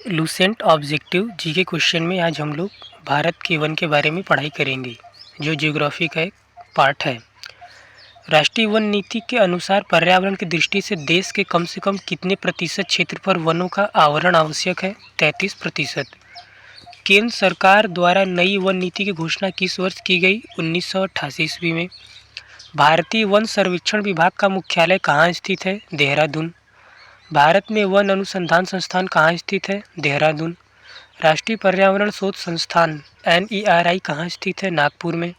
Lucent objective GK question में आज हम लोग भारत के वन के बारे में पढ़ाई करेंगे, जो ज्योग्राफी का एक पार्ट है। राष्ट्रीय वन नीति के अनुसार पर्यावरण की दृष्टि से देश के कम से कम कितने प्रतिशत क्षेत्र पर वनों का आवरण आवश्यक है? 33%। केंद्र सरकार द्वारा नई वन नीति की घोषणा किस वर्ष की गई? 1988 ईस्वी में। भारतीय वन सर्वेक्षण विभाग का मुख्यालय कहाँ स्थित है? देहरादून। भारत में वन अनुसंधान संस्थान कहाँ स्थित है? देहरादून। राष्ट्रीय पर्यावरण शोध संस्थान NERI कहाँ स्थित है? नागपुर में।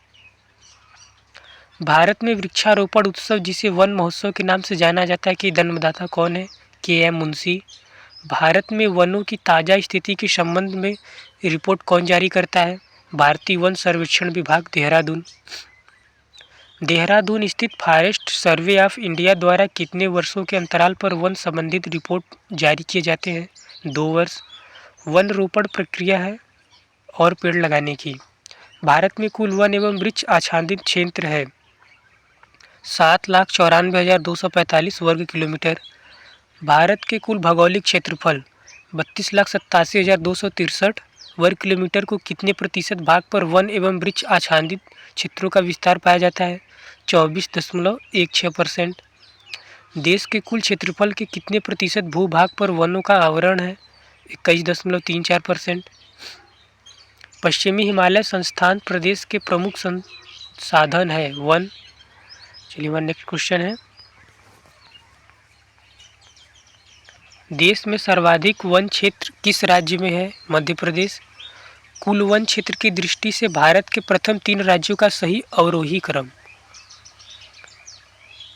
भारत में वृक्षारोपण उत्सव जिसे वन महोत्सव के नाम से जाना जाता है कि जन्मदाता कौन है? KM मुंशी। भारत में वनों की ताज़ा स्थिति के संबंध में रिपोर्ट कौन जारी करता है? भारतीय वन सर्वेक्षण विभाग, देहरादून। देहरादून स्थित फॉरेस्ट सर्वे ऑफ इंडिया द्वारा कितने वर्षों के अंतराल पर वन संबंधित रिपोर्ट जारी किए जाते हैं? 2 वर्ष। वन रोपण प्रक्रिया है और पेड़ लगाने की। भारत में कुल वन एवं वृक्ष आच्छादित क्षेत्र है 7,94,245 वर्ग किलोमीटर। भारत के कुल भौगोलिक क्षेत्रफल 32,87,263 वर्ग किलोमीटर को कितने प्रतिशत भाग पर वन एवं वृक्ष आच्छादित क्षेत्रों का विस्तार पाया जाता है? 24.16%। देश के कुल क्षेत्रफल के कितने प्रतिशत भूभाग पर वनों का आवरण है? 21.34%। पश्चिमी हिमालय संस्थान प्रदेश के प्रमुख संसाधन है वन। चलिए हमारा नेक्स्ट क्वेश्चन है, देश में सर्वाधिक वन क्षेत्र किस राज्य में है? मध्य प्रदेश। कुल वन क्षेत्र की दृष्टि से भारत के प्रथम 3 राज्यों का सही अवरोही क्रम?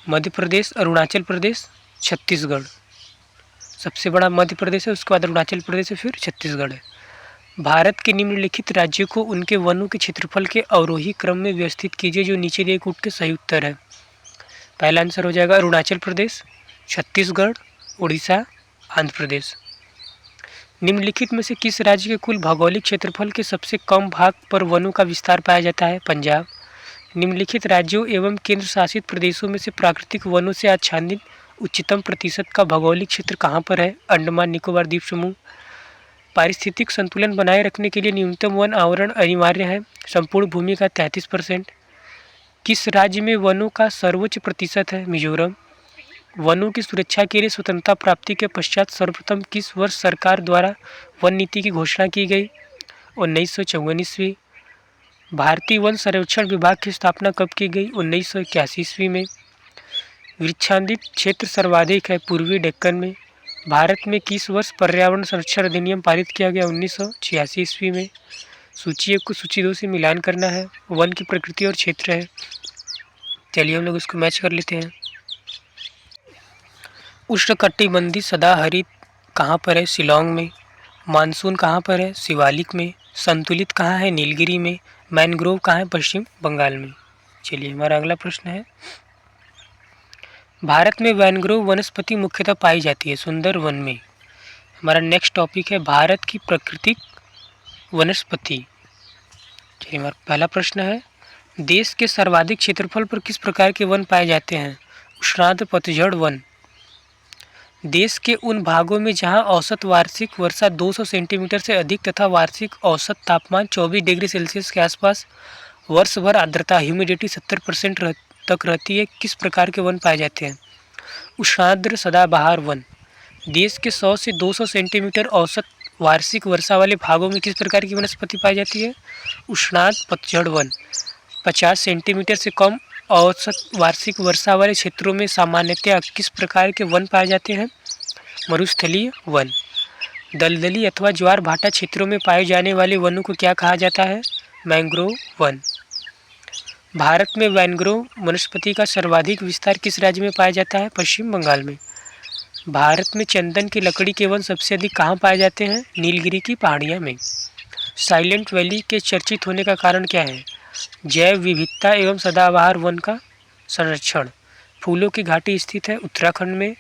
मध्य प्रदेश, अरुणाचल प्रदेश, छत्तीसगढ़। सबसे बड़ा मध्य प्रदेश है, उसके बाद अरुणाचल प्रदेश है, फिर छत्तीसगढ़ है। भारत के निम्नलिखित राज्यों को उनके वनों के क्षेत्रफल के अवरोही क्रम में व्यवस्थित कीजिए जो नीचे दिए कूट के सही उत्तर है। पहला आंसर हो जाएगा अरुणाचल प्रदेश, छत्तीसगढ़, उड़ीसा, आंध्र प्रदेश। निम्नलिखित में से किस राज्य के कुल भौगोलिक क्षेत्रफल के सबसे कम भाग पर वनों का विस्तार पाया जाता है? पंजाब। निम्नलिखित राज्यों एवं केंद्र शासित प्रदेशों में से प्राकृतिक वनों से आच्छादित उच्चतम प्रतिशत का भौगोलिक क्षेत्र कहाँ पर है? अंडमान निकोबार द्वीप समूह। पारिस्थितिक संतुलन बनाए रखने के लिए न्यूनतम वन आवरण अनिवार्य है। संपूर्ण भूमि का 33%। किस राज्य में वनों का सर्वोच्च प्रतिशत है? मिजोरम। वनों की सुरक्षा के लिए स्वतंत्रता प्राप्ति के पश्चात सर्वप्रथम किस वर्ष सरकार द्वारा वन नीति की घोषणा की गई? 1954 ईस्वी। भारतीय वन सर्वेक्षण विभाग की स्थापना कब की गई? 1981 ईस्वी में। वृक्षांदित क्षेत्र सर्वाधिक है पूर्वी डेक्कन में। भारत में किस वर्ष पर्यावरण संरक्षण अधिनियम पारित किया गया? 1986 ईस्वी में। सूची 1 को सूची 2 से मिलान करना है। वन की प्रकृति और क्षेत्र है। चलिए हम लोग इसको मैच कर लेते हैं। उष्णकटिबंधीय सदाहरित कहाँ पर है? शिलोंग में। मानसून कहाँ पर है? शिवालिक में। संतुलित कहाँ है? नीलगिरी में। मैनग्रोव कहाँ है? पश्चिम बंगाल में। चलिए हमारा अगला प्रश्न है, भारत में मैनग्रोव वनस्पति मुख्यतः पाई जाती है सुंदर वन में। हमारा नेक्स्ट टॉपिक है भारत की प्राकृतिक वनस्पति। चलिए हमारा पहला प्रश्न है, देश के सर्वाधिक क्षेत्रफल पर किस प्रकार के वन पाए जाते हैं? उष्णार्द्र पतझड़ वन। देश के उन भागों में जहां औसत वार्षिक वर्षा 200 सेंटीमीटर से अधिक तथा वार्षिक औसत तापमान 24 डिग्री सेल्सियस के आसपास, वर्ष भर आर्द्रता ह्यूमिडिटी 70% तक रहती है, किस प्रकार के वन पाए जाते हैं? उष्णार्द्र सदाबहार वन। देश के 100 से 200 सेंटीमीटर औसत वार्षिक वर्षा वाले भागों में किस प्रकार की वनस्पति पाई जाती है? उष्णार्द्र पतझड़ वन। 50 सेंटीमीटर से कम औसत वार्षिक वर्षा वाले क्षेत्रों में सामान्यतया किस प्रकार के वन पाए जाते हैं? मरुस्थलीय वन। दलदली अथवा ज्वार भाटा क्षेत्रों में पाए जाने वाले वनों को क्या कहा जाता है? Mangrove one. भारत में मैंग्रोव वनस्पति का सर्वाधिक विस्तार किस राज्य में पाया जाता है? पश्चिम बंगाल में। भारत में चंदन की लकड़ी के वन सबसे अधिक कहाँ पाए जाते हैं? नीलगिरी की पहाड़ियाँ में। साइलेंट वैली के चर्चित होने का कारण क्या है? जैव विविधता एवं सदाबहार वन का संरक्षण। फूलों की घाटी स्थित है उत्तराखंड में।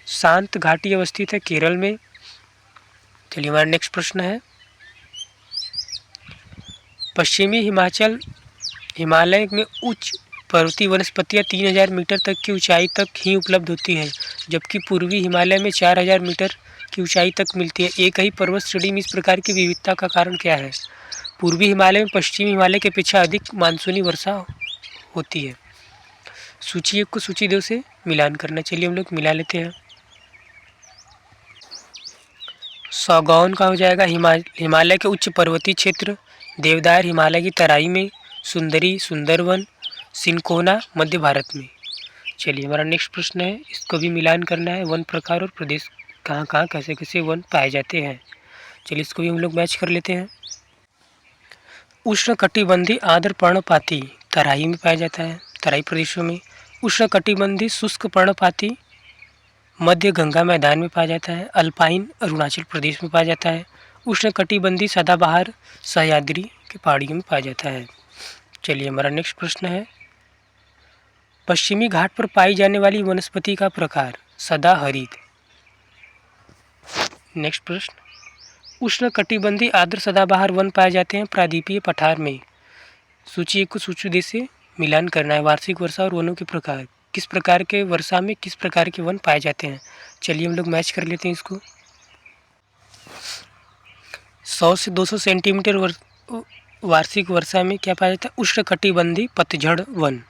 शांत घाटी अवस्थित है केरल में। चलिए हमारा नेक्स्ट प्रश्न है, पश्चिमी हिमालय में उच्च पर्वतीय वनस्पतियाँ 3000 मीटर तक की ऊंचाई तक ही उपलब्ध होती हैं, जबकि पूर्वी हिमालय में 4000 मीटर की ऊंचाई तक मिलती है। एक ही पर्वत श्रेणी में इस प्रकार की विविधता का कारण क्या है? पूर्वी हिमालय में पश्चिमी हिमालय की अपेक्षा अधिक मानसूनी वर्षा होती है। सूची 1 को सूची 2 से मिलान करना। चलिए हम लोग मिला लेते हैं। सौगौन का हो जाएगा हिमालय के उच्च पर्वतीय क्षेत्र, देवदार हिमालय की तराई में, सुंदरी सुंदरवन, सिनकोना मध्य भारत में। चलिए हमारा नेक्स्ट प्रश्न है, इसको भी मिलान करना है। वन प्रकार और प्रदेश कहाँ कहाँ कैसे कैसे वन पाए जाते हैं। चलिए इसको भी हम लोग मैच कर लेते हैं। उष्णकटिबंधीय आर्द्र पर्णपाती तराई में पाया जाता है, तराई प्रदेशों में। उष्णकटिबंधीय शुष्क पर्णपाती मध्य गंगा मैदान में पाया जाता है। अल्पाइन अरुणाचल प्रदेश में पाया जाता है। उष्णकटिबंधीय सदाबहार सह्याद्री की पहाड़ियों में पाया जाता है। चलिए हमारा नेक्स्ट प्रश्न है, पश्चिमी घाट पर पाई जाने वाली वनस्पति का प्रकार सदाहरित। नेक्स्ट प्रश्न, उष्णकटिबंधीय आर्द्र सदाबहार वन पाए जाते हैं प्रायद्वीपीय पठार में। सूची 1 को सूची 2 से मिलान करना है। वार्षिक वर्षा और वनों के प्रकार, किस प्रकार के वर्षा में किस प्रकार के वन पाए जाते हैं। चलिए हम लोग मैच कर लेते हैं इसको। 100 से 200 सेंटीमीटर वार्षिक वर्षा में क्या पाया जाता है? उष्णकटिबंधीय पतझड़ वन।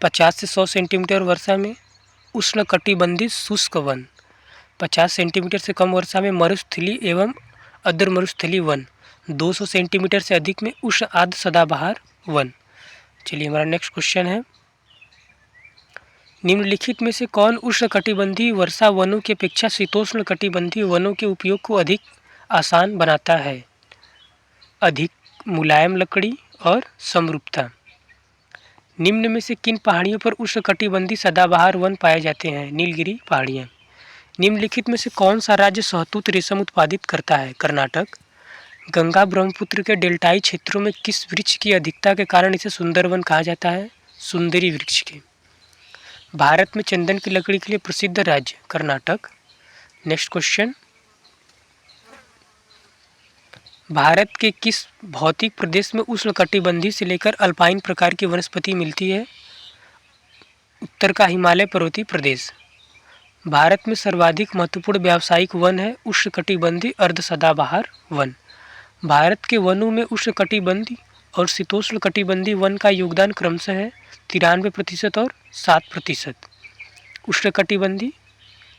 50 से 100 सेंटीमीटर वर्षा में उष्णकटिबंधीय शुष्क वन। 50 सेंटीमीटर से कम वर्षा में मरुस्थलीय एवं अर्ध मरुस्थलीय वन। 200 सेंटीमीटर से अधिक में उष्ण आर्द्र सदाबहार वन। चलिए हमारा नेक्स्ट क्वेश्चन है, निम्नलिखित में से कौन उष्णकटिबंधीय वर्षा वनों की अपेक्षा शीतोष्ण कटिबंधीय वनों के उपयोग को अधिक आसान बनाता है? अधिक मुलायम लकड़ी और समरूपता। निम्न में से किन पहाड़ियों पर उष्णकटिबंधीय सदाबहार वन पाए जाते हैं? नीलगिरी पहाड़ियाँ। निम्नलिखित में से कौन सा राज्य शहतूत रेशम उत्पादित करता है? कर्नाटक। गंगा ब्रह्मपुत्र के डेल्टाई क्षेत्रों में किस वृक्ष की अधिकता के कारण इसे सुंदरवन कहा जाता है? सुंदरी वृक्ष के। भारत में चंदन की लकड़ी के लिए प्रसिद्ध राज्य कर्नाटक। नेक्स्ट क्वेश्चन, भारत के किस भौतिक प्रदेश में उष्णकटिबंधीय से लेकर अल्पाइन प्रकार की वनस्पति मिलती है? उत्तर का हिमालय पर्वतीय प्रदेश। भारत में सर्वाधिक महत्वपूर्ण व्यावसायिक वन है उष्णकटिबंधीय अर्ध सदाबहार वन। भारत के वनों में उष्णकटिबंधीय और शीतोष्ण कटिबंधीय वन का योगदान क्रमशः है 93% और 7%। उष्णकटिबंधीय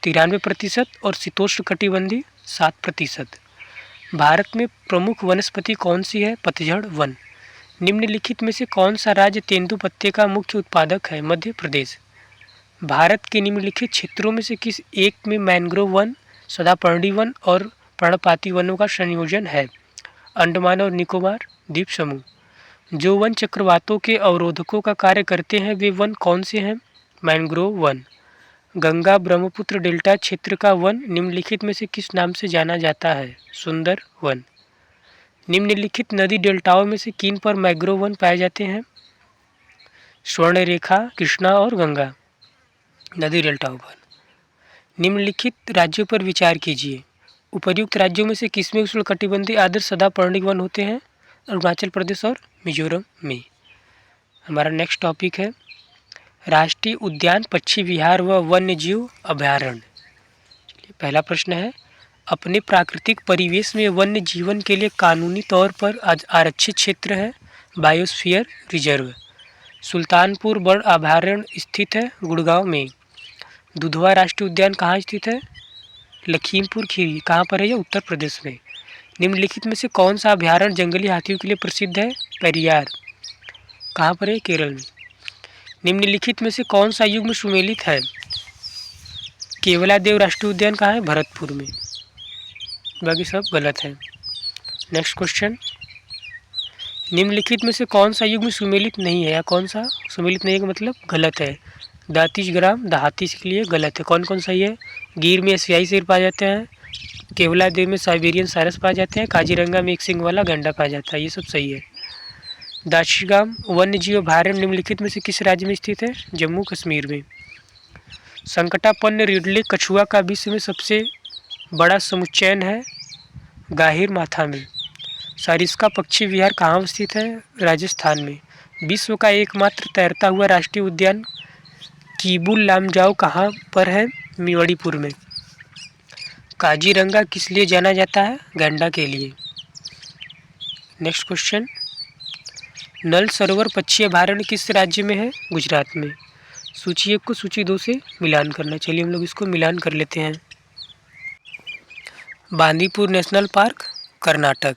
93% और शीतोष्ण कटिबंधीय 7%। भारत में प्रमुख वनस्पति कौन सी है? पतझड़ वन। निम्नलिखित में से कौन सा राज्य तेंदुपत्ते का मुख्य उत्पादक है? मध्य प्रदेश। भारत के निम्नलिखित क्षेत्रों में से किस एक में मैंग्रोव वन, सदापर्णी वन और पर्णपाती वनों का संयोजन है? अंडमान और निकोबार द्वीप समूह। जो वन चक्रवातों के अवरोधकों का कार्य करते हैं वे वन कौन से हैं? Mangrove one. Ganga Brahmaputra delta क्षेत्र का वन निम्नलिखित में से किस नाम से जाना जाता है? सुंदर वन। निम्नलिखित नदी डेल्टाओं में से किन पर मैंग्रोव वन पाए जाते हैं? स्वर्णरेखा, कृष्णा और गंगा नदी डेल्टाओं पर। निम्नलिखित राज्यों पर विचार कीजिए। उपर्युक्त राज्यों में से किसमें उष्णकटिबंधीय आर्द्र सदापर्णी वन होते हैं? अरुणाचल प्रदेश और मिजोरम में। हमारा नेक्स्ट टॉपिक है, राष्ट्रीय उद्यान, पक्षी विहार व वन्यजीव अभयारण्य। पहला प्रश्न है, अपने प्राकृतिक परिवेश में वन्य जीवन के लिए कानूनी तौर पर आरक्षित क्षेत्र है बायोस्फीयर रिजर्व। सुल्तानपुर बर्ड अभयारण्य स्थित है गुड़गांव में। दुधवा राष्ट्रीय उद्यान कहाँ स्थित है? लखीमपुर खीरी। कहाँ पर है यह? उत्तर प्रदेश में। निम्नलिखित में से कौन सा अभयारण्य जंगली हाथियों के लिए प्रसिद्ध है? पेरियार। कहाँ पर है? केरल में। निम्नलिखित में से कौन सा युग्म सुमेलित है? केवलादेव राष्ट्रीय उद्यान कहाँ है? भरतपुर में। बाकी सब गलत है। नेक्स्ट क्वेश्चन, निम्नलिखित में से कौन सा युग्म सुमेलित नहीं है या कौन सा सुमेलित नहीं है का मतलब गलत है? दातिश ग्राम दहातीस के लिए गलत है। कौन कौन सही है? गिर में एशियाई शेर पाए जाते हैं, केवलादेव में साइबेरियन सारस पाए जाते हैं, काजीरंगा में एक सिंग वाला गैंडा पाया जाता है। ये सब सही है। दाशिगाम वन्य जीव अभयारण्य निम्नलिखित में से किस राज्य में स्थित है? जम्मू कश्मीर में। संकटापन्न रिडले कछुआ का विश्व में सबसे बड़ा समुच्चयन है गाहिर माथा में। सारिस्का पक्षी विहार कहाँ स्थित है? राजस्थान में। विश्व का एकमात्र तैरता हुआ राष्ट्रीय उद्यान कीबुल लामजाओ कहाँ पर है? मणिपुर में। काजीरंगा किस लिए जाना जाता है? गैंडा के लिए। नेक्स्ट क्वेश्चन, नल सरोवर पक्षी अभयारण्य किस राज्य में है? गुजरात में। सूची 1 को सूची 2 से मिलान करना। चलिए हम लोग इसको मिलान कर लेते हैं। Bandipur national park Karnataka,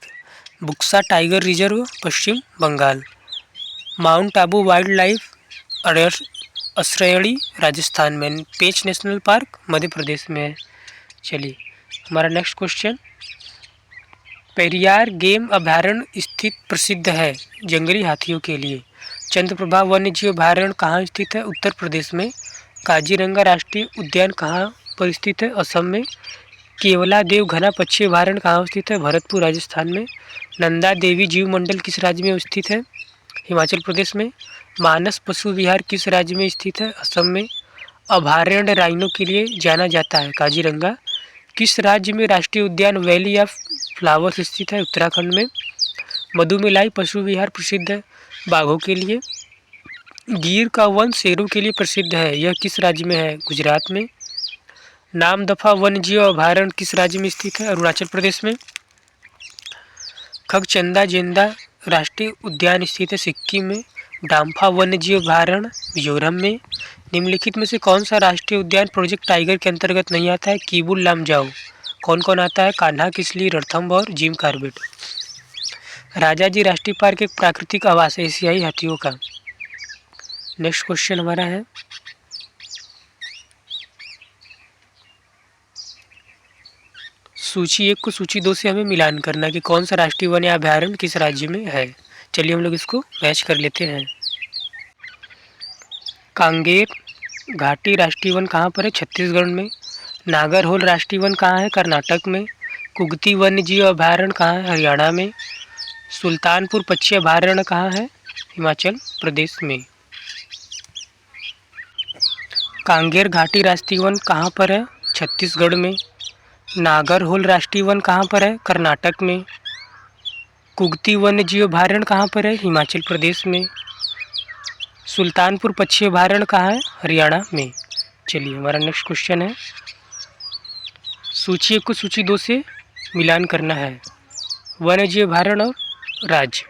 Buxa tiger reserve Paschim Bangal, mount Abu wild life आश्रयणी राजस्थान में, पेंच नेशनल पार्क मध्य प्रदेश में है। चलिए हमारा नेक्स्ट क्वेश्चन, पेरियार गेम अभयारण्य स्थित प्रसिद्ध है जंगली हाथियों के लिए। चंद्रप्रभा वन्य जीव अभयारण्य कहाँ स्थित है? उत्तर प्रदेश में। काजीरंगा राष्ट्रीय उद्यान कहाँ पर स्थित है? असम में। केवला देव घना पक्षी अभयारण्य कहाँ स्थित है? भरतपुर राजस्थान में। नंदा देवी जीव मंडल किस राज्य में स्थित है? हिमाचल प्रदेश में। मानस पशु विहार किस राज्य में स्थित है? असम में। अभयारण्य राइनो के लिए जाना जाता है काजीरंगा किस राज्य में? राष्ट्रीय उद्यान वैली ऑफ फ्लावर्स स्थित है उत्तराखंड में। मधुमेलाई पशु विहार प्रसिद्ध है बाघों के लिए। गिर का वन शेरों के लिए प्रसिद्ध है, यह किस राज्य में है? गुजरात में। नामदफा वन्यजीव अभयारण्य किस राज्य में स्थित है? अरुणाचल प्रदेश में। खगचंदा जेंदा राष्ट्रीय उद्यान स्थित है सिक्किम में। डाम्फा वन्यजीव अभयारण्य मिजोरम में। निम्नलिखित में से कौन सा राष्ट्रीय उद्यान प्रोजेक्ट टाइगर के अंतर्गत नहीं आता है? कीबुल लामजाओ। कौन कौन आता है? कान्हा किसली, रणथंभ और जिम कार्बेट। राजाजी राष्ट्रीय पार्क एक प्राकृतिक आवास है एशियाई हाथियों का। नेक्स्ट क्वेश्चन हमारा है, सूची 1 को सूची 2 से हमें मिलान करना कि कौन सा राष्ट्रीय वन या अभयारण्य किस राज्य में है। चलिए हम लोग इसको मैच कर लेते हैं। कांगेर घाटी राष्ट्रीय वन कहाँ पर है? छत्तीसगढ़ में। नागरहोल राष्ट्रीय वन कहाँ है? कर्नाटक में। कुगती वन्य जीव अभयारण्य कहाँ है? हरियाणा में। सुल्तानपुर पक्षी अभयारण्य कहाँ है? हिमाचल प्रदेश में। कांगेर घाटी राष्ट्रीय वन कहाँ पर है? छत्तीसगढ़ में। नागरहोल राष्ट्रीय वन कहाँ पर है? कर्नाटक में। कुगती वन्य जीव अभयारण्य कहाँ पर है? हिमाचल प्रदेश में। सुल्तानपुर पक्षी अभयारण्य कहाँ है? हरियाणा में। चलिए हमारा नेक्स्ट क्वेश्चन है, सूची 1 को सूची 2 से मिलान करना है। वन्य जीव अभयारण्य और राज्य।